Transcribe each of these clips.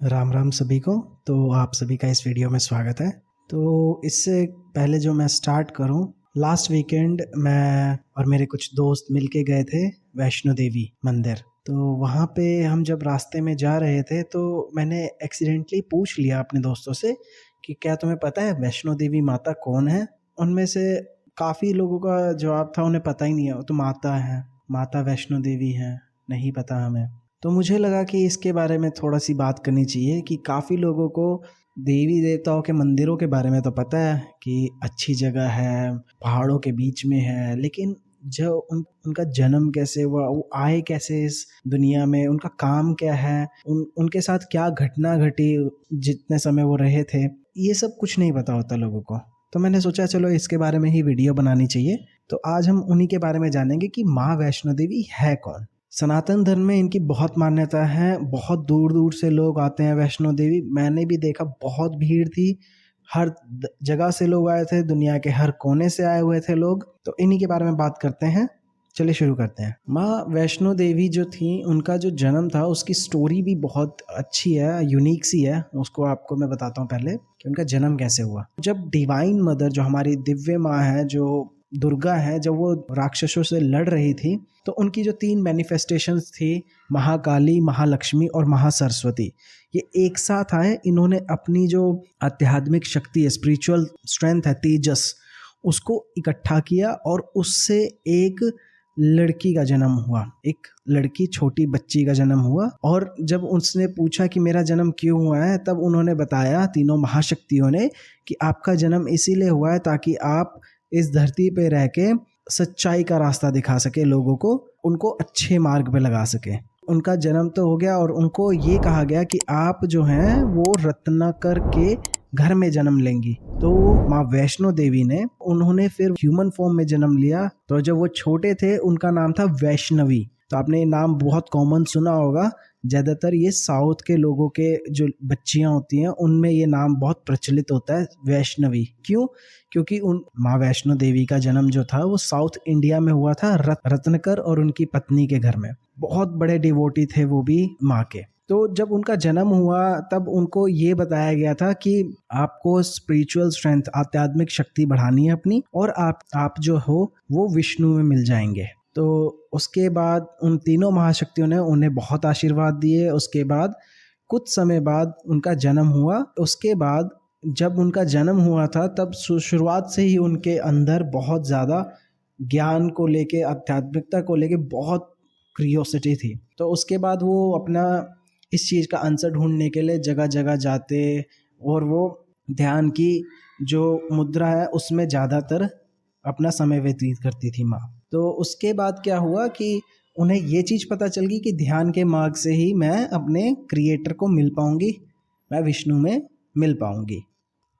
राम राम सभी को। तो आप सभी का इस वीडियो में स्वागत है। तो इससे पहले जो मैं स्टार्ट करूं, लास्ट वीकेंड मैं और मेरे कुछ दोस्त मिलके गए थे वैष्णो देवी मंदिर। तो वहाँ पे हम जब रास्ते में जा रहे थे तो मैंने एक्सीडेंटली पूछ लिया अपने दोस्तों से कि क्या तुम्हें पता है वैष्णो देवी माता कौन है। उनमें से काफ़ी लोगों का जवाब था उन्हें पता ही नहीं है, वो तो माता है, माता वैष्णो देवी है, नहीं पता हमें। तो मुझे लगा कि इसके बारे में थोड़ा सी बात करनी चाहिए कि काफ़ी लोगों को देवी देवताओं के मंदिरों के बारे में तो पता है कि अच्छी जगह है, पहाड़ों के बीच में है, लेकिन जो उनका जन्म कैसे हुआ, वो आए कैसे इस दुनिया में, उनका काम क्या है, उनके साथ क्या घटना घटी जितने समय वो रहे थे, ये सब कुछ नहीं पता होता लोगों को। तो मैंने सोचा चलो इसके बारे में ही वीडियो बनानी चाहिए। तो आज हम उन्हीं के बारे में जानेंगे कि माँ वैष्णो देवी है कौन। सनातन धर्म में इनकी बहुत मान्यता है, बहुत दूर दूर से लोग आते हैं वैष्णो देवी। मैंने भी देखा बहुत भीड़ थी, हर जगह से लोग आए थे, दुनिया के हर कोने से आए हुए थे लोग। तो इन्हीं के बारे में बात करते हैं, चलिए शुरू करते हैं। माँ वैष्णो देवी जो थी, उनका जो जन्म था उसकी स्टोरी भी बहुत अच्छी है, यूनिक सी है। उसको आपको मैं बताता हूँ पहले कि उनका जन्म कैसे हुआ। जब डिवाइन मदर, जो हमारी दिव्य माँ है, जो दुर्गा है, जब वो राक्षसों से लड़ रही थी तो उनकी जो 3 मैनिफेस्टेशंस थी, महाकाली, महालक्ष्मी और महासरस्वती, ये एक साथ आए। इन्होंने अपनी जो आध्यात्मिक शक्ति है, स्पिरिचुअल स्ट्रेंथ है, तेजस, उसको इकट्ठा किया और उससे एक लड़की का जन्म हुआ, एक लड़की, छोटी बच्ची का जन्म हुआ। और जब उसने पूछा कि मेरा जन्म क्यों हुआ है, तब उन्होंने बताया, तीनों महाशक्तियों ने, कि आपका जन्म इसीलिए हुआ है ताकि आप इस धरती पे रह के सच्चाई का रास्ता दिखा सके लोगों को, उनको अच्छे मार्ग पे लगा सके। उनका जन्म तो हो गया और उनको ये कहा गया कि आप जो हैं वो रत्नाकर के घर में जन्म लेंगी। तो माँ वैष्णो देवी ने, उन्होंने फिर ह्यूमन फॉर्म में जन्म लिया। तो जब वो छोटे थे उनका नाम था वैष्णवी। तो आपने ये नाम बहुत कॉमन सुना होगा, ज़्यादातर ये साउथ के लोगों के जो बच्चियां होती हैं उनमें ये नाम बहुत प्रचलित होता है, वैष्णवी। क्यों? क्योंकि उन माँ वैष्णो देवी का जन्म जो था वो साउथ इंडिया में हुआ था, रत्नाकर और उनकी पत्नी के घर में। बहुत बड़े डिवोटी थे वो भी माँ के। तो जब उनका जन्म हुआ तब उनको ये बताया गया था कि आपको स्पिरिचुअल स्ट्रेंथ, आध्यात्मिक शक्ति बढ़ानी है अपनी, और आप जो हो वो विष्णु में मिल जाएंगे। तो उसके बाद उन तीनों महाशक्तियों ने उन्हें बहुत आशीर्वाद दिए। उसके बाद कुछ समय बाद उनका जन्म हुआ। उसके बाद जब उनका जन्म हुआ था तब शुरुआत से ही उनके अंदर बहुत ज़्यादा ज्ञान को लेके, आध्यात्मिकता को लेके बहुत क्यूरियोसिटी थी। तो उसके बाद वो अपना इस चीज़ का आंसर ढूंढने के लिए जगह जगह जाते और वो ध्यान की जो मुद्रा है उसमें ज़्यादातर अपना समय व्यतीत करती थी माँ। तो उसके बाद क्या हुआ कि उन्हें ये चीज़ पता चल गई कि ध्यान के मार्ग से ही मैं अपने क्रिएटर को मिल पाऊँगी, मैं विष्णु में मिल पाऊँगी।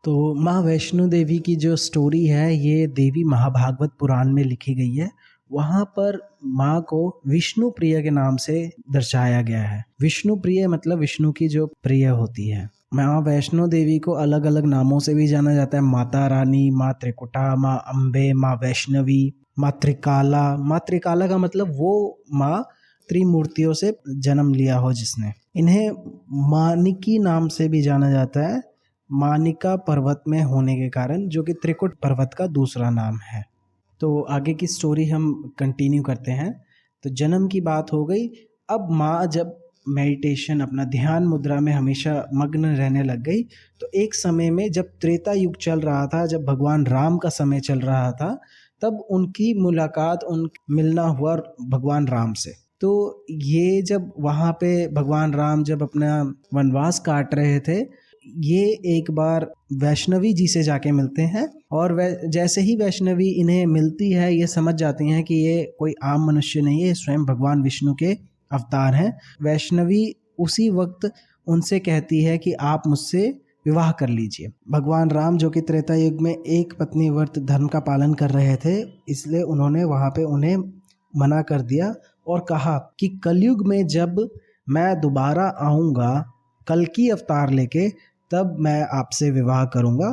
तो माँ वैष्णो देवी की जो स्टोरी है ये देवी महाभागवत पुराण में लिखी गई है। वहाँ पर माँ को विष्णु प्रिय के नाम से दर्शाया गया है। विष्णु प्रिय मतलब विष्णु की जो प्रिय होती है। माँ वैष्णो देवी को अलग अलग नामों से भी जाना जाता है, माता रानी, माँ त्रिकुटा, माँ अम्बे, माँ वैष्णवी, माँ त्रिकाला। माँ त्रिकाला का मतलब वो माँ त्रिमूर्तियों से जन्म लिया हो जिसने। इन्हें मानिकी नाम से भी जाना जाता है, मानिका पर्वत में होने के कारण, जो कि त्रिकुट पर्वत का दूसरा नाम है। तो आगे की स्टोरी हम कंटिन्यू करते हैं। तो जन्म की बात हो गई। अब माँ जब मेडिटेशन, अपना ध्यान मुद्रा में हमेशा मग्न रहने लग गई, तो एक समय में जब त्रेता युग चल रहा था, जब भगवान राम का समय चल रहा था, तब उनकी मुलाकात, मिलना हुआ भगवान राम से। तो ये जब वहाँ पे भगवान राम जब अपना वनवास काट रहे थे, ये एक बार वैष्णवी जी से जाके मिलते हैं। और जैसे ही वैष्णवी इन्हें मिलती है, ये समझ जाती हैं कि ये कोई आम मनुष्य नहीं है, स्वयं भगवान विष्णु के अवतार हैं। वैष्णवी उसी वक्त उनसे कहती है कि आप मुझसे विवाह कर लीजिए। भगवान राम, जो कि त्रेता युग में एक पत्नी व्रत धर्म का पालन कर रहे थे, इसलिए उन्होंने वहाँ पे उन्हें मना कर दिया और कहा कि कलयुग में जब मैं दोबारा आऊँगा कल्कि अवतार लेके, तब मैं आपसे विवाह करूँगा।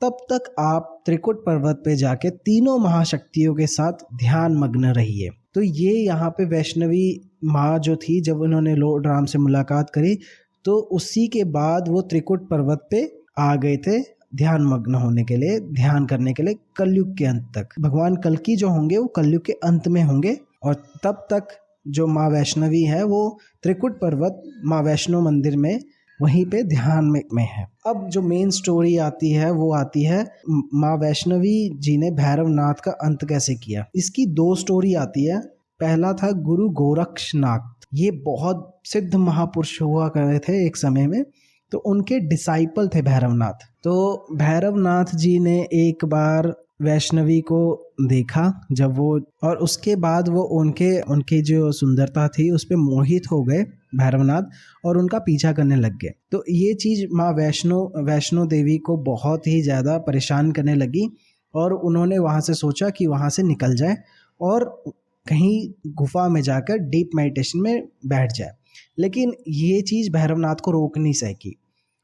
तब तक आप त्रिकुट पर्वत पे जाके तीनों महाशक्तियों के साथ ध्यान मग्न रहिए। तो ये यहाँ पे वैष्णवी माँ जो थी, जब उन्होंने लॉर्ड राम से मुलाकात करी तो उसी के बाद वो त्रिकुट पर्वत पे आ गए थे ध्यान मग्न होने के लिए, ध्यान करने के लिए कलयुग के अंत तक। भगवान कल्कि जो होंगे वो कलयुग के अंत में होंगे और तब तक जो माँ वैष्णवी है वो त्रिकुट पर्वत माँ वैष्णो मंदिर में वहीं पे ध्यान में है। अब जो मेन स्टोरी आती है वो आती है माँ वैष्णवी जी ने भैरवनाथ का अंत कैसे किया। इसकी 2 स्टोरी आती है। पहला था गुरु गोरक्षनाथ, ये बहुत सिद्ध महापुरुष हुआ करते थे एक समय में, तो उनके डिसाइपल थे भैरवनाथ। तो भैरवनाथ जी ने एक बार वैष्णवी को देखा जब वो, और उसके बाद वो उनकी जो सुंदरता थी उस पे मोहित हो गए भैरवनाथ और उनका पीछा करने लग गए। तो ये चीज़ माँ वैष्णो देवी को बहुत ही ज़्यादा परेशान करने लगी और उन्होंने वहाँ से सोचा कि वहाँ से निकल जाए और कहीं गुफा में जाकर डीप मेडिटेशन में बैठ जाए। लेकिन ये चीज़ भैरवनाथ को रोक नहीं सकी।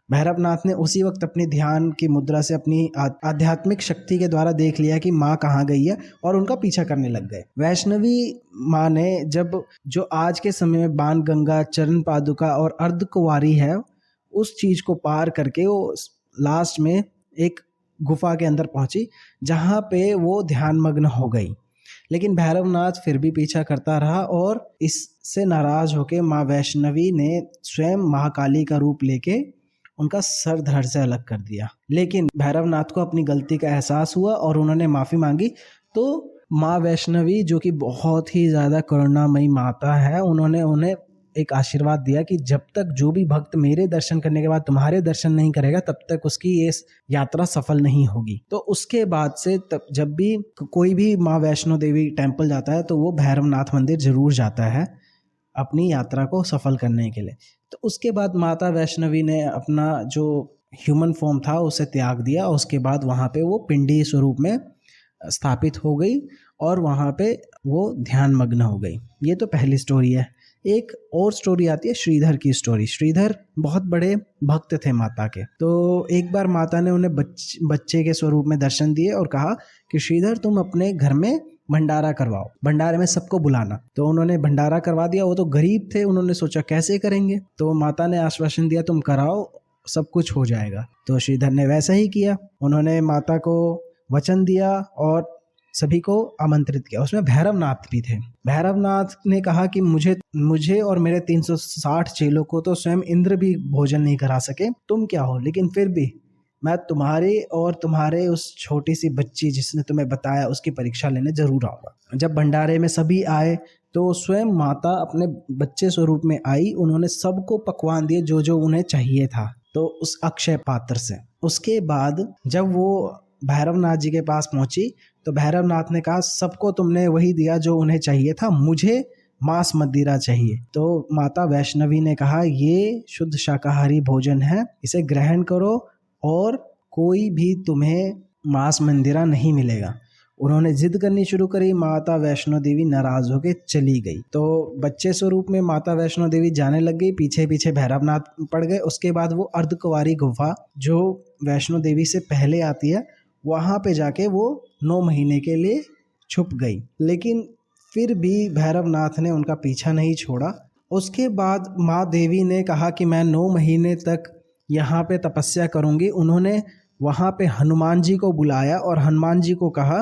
भैरवनाथ ने उसी वक्त अपनी ध्यान की मुद्रा से अपनी आध्यात्मिक शक्ति के द्वारा देख लिया कि माँ कहाँ गई है और उनका पीछा करने लग गए। वैष्णवी माँ ने जब जो आज के समय में बाण गंगा, चरण पादुका और अर्धकुंवारी है, उस चीज़ को पार करके वो लास्ट में एक गुफा के अंदर पहुंची जहाँ पे वो ध्यान मग्न हो गई। लेकिन भैरवनाथ फिर भी पीछा करता रहा और इससे नाराज होकर माँ वैष्णवी ने स्वयं महाकाली का रूप लेके उनका सर धड़ से अलग कर दिया। लेकिन भैरवनाथ को अपनी गलती का एहसास हुआ और उन्होंने माफ़ी मांगी। तो माँ वैष्णवी जो कि बहुत ही ज़्यादा करुणामयी माता है, उन्होंने उन्हें एक आशीर्वाद दिया कि जब तक जो भी भक्त मेरे दर्शन करने के बाद तुम्हारे दर्शन नहीं करेगा तब तक उसकी ये यात्रा सफल नहीं होगी। तो उसके बाद से तब जब भी कोई भी माँ वैष्णो देवी टेम्पल जाता है तो वो भैरवनाथ मंदिर जरूर जाता है अपनी यात्रा को सफल करने के लिए। तो उसके बाद माता वैष्णवी ने अपना जो ह्यूमन फॉर्म था उसे त्याग दिया। उसके बाद वहाँ पे वो पिंडी स्वरूप में स्थापित हो गई और वहाँ पे वो ध्यान मग्न हो गई। ये तो पहली स्टोरी है। एक और स्टोरी आती है श्रीधर की स्टोरी। श्रीधर बहुत बड़े भक्त थे माता के। तो एक बार माता ने उन्हें बच्चे के स्वरूप में दर्शन दिए और कहा कि श्रीधर तुम अपने घर में भंडारा करवाओ, भंडारे में सबको बुलाना। तो उन्होंने भंडारा करवा दिया। वो तो गरीब थे, उन्होंने सोचा कैसे करेंगे, तो माता ने आश्वासन दिया तुम कराओ, सब कुछ हो जाएगा। तो श्रीधर ने वैसा ही किया। उन्होंने माता को वचन दिया और सभी को आमंत्रित किया। उसमें भैरवनाथ भी थे। भैरवनाथ ने कहा कि मुझे और मेरे 360 चेलों को तो स्वयं इंद्र भी भोजन नहीं करा सके, तुम क्या हो, लेकिन फिर भी मैं तुम्हारे और तुम्हारे उस छोटी सी बच्ची जिसने तुम्हें बताया उसकी परीक्षा लेने जरूर आऊंगा। जब भंडारे में सभी आए तो स्वयं माता अपने बच्चे स्वरूप में आई। उन्होंने सबको पकवान दिए जो जो उन्हें चाहिए था, तो उस अक्षय पात्र से। उसके बाद जब वो भैरवनाथ जी के पास पहुंची तो भैरवनाथ ने कहा सबको तुमने वही दिया जो उन्हें चाहिए था, मुझे मांस मदिरा चाहिए। तो माता वैष्णवी ने कहा ये शुद्ध शाकाहारी भोजन है, इसे ग्रहण करो और कोई भी तुम्हें मांस मंदिरा नहीं मिलेगा। उन्होंने जिद करनी शुरू करी। माता वैष्णो देवी नाराज होकर चली गई। तो बच्चे स्वरूप में माता वैष्णो देवी जाने लग गई, पीछे पीछे भैरवनाथ पड़ गए। उसके बाद वो अर्धकुंवारी गुफा जो वैष्णो देवी से पहले आती है वहां पे जाके वो 9 महीने के लिए छुप गई। लेकिन फिर भी भैरवनाथ ने उनका पीछा नहीं छोड़ा। उसके बाद माँ देवी ने कहा कि मैं 9 महीने तक यहाँ पे तपस्या करूँगी। उन्होंने वहाँ पे हनुमान जी को बुलाया और हनुमान जी को कहा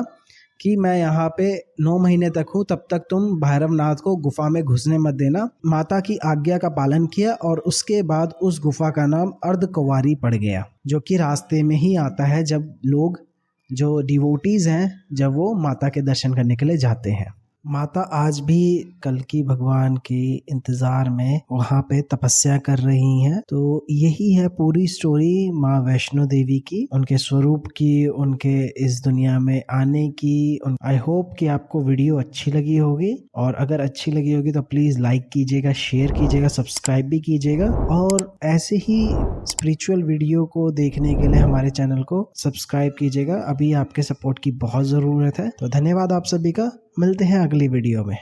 कि मैं यहाँ पे 9 महीने तक हूँ, तब तक तुम भैरवनाथ को गुफा में घुसने मत देना। माता की आज्ञा का पालन किया और उसके बाद उस गुफा का नाम अर्धकुंवारी पड़ गया, जो कि रास्ते में ही आता है जब लोग जो डिवोटीज हैं जब वो माता के दर्शन करने के लिए जाते हैं। माता आज भी कल्कि भगवान के इंतज़ार में वहाँ पे तपस्या कर रही हैं। तो यही है पूरी स्टोरी माँ वैष्णो देवी की, उनके स्वरूप की, उनके इस दुनिया में आने की। आई होप कि आपको वीडियो अच्छी लगी होगी, और अगर अच्छी लगी होगी तो प्लीज़ लाइक कीजिएगा, शेयर कीजिएगा, सब्सक्राइब भी कीजिएगा। और ऐसे ही स्पिरिचुअल वीडियो को देखने के लिए हमारे चैनल को सब्सक्राइब कीजिएगा। अभी आपके सपोर्ट की बहुत ज़रूरत है। तो धन्यवाद आप सभी का। मिलते हैं अगली वीडियो में।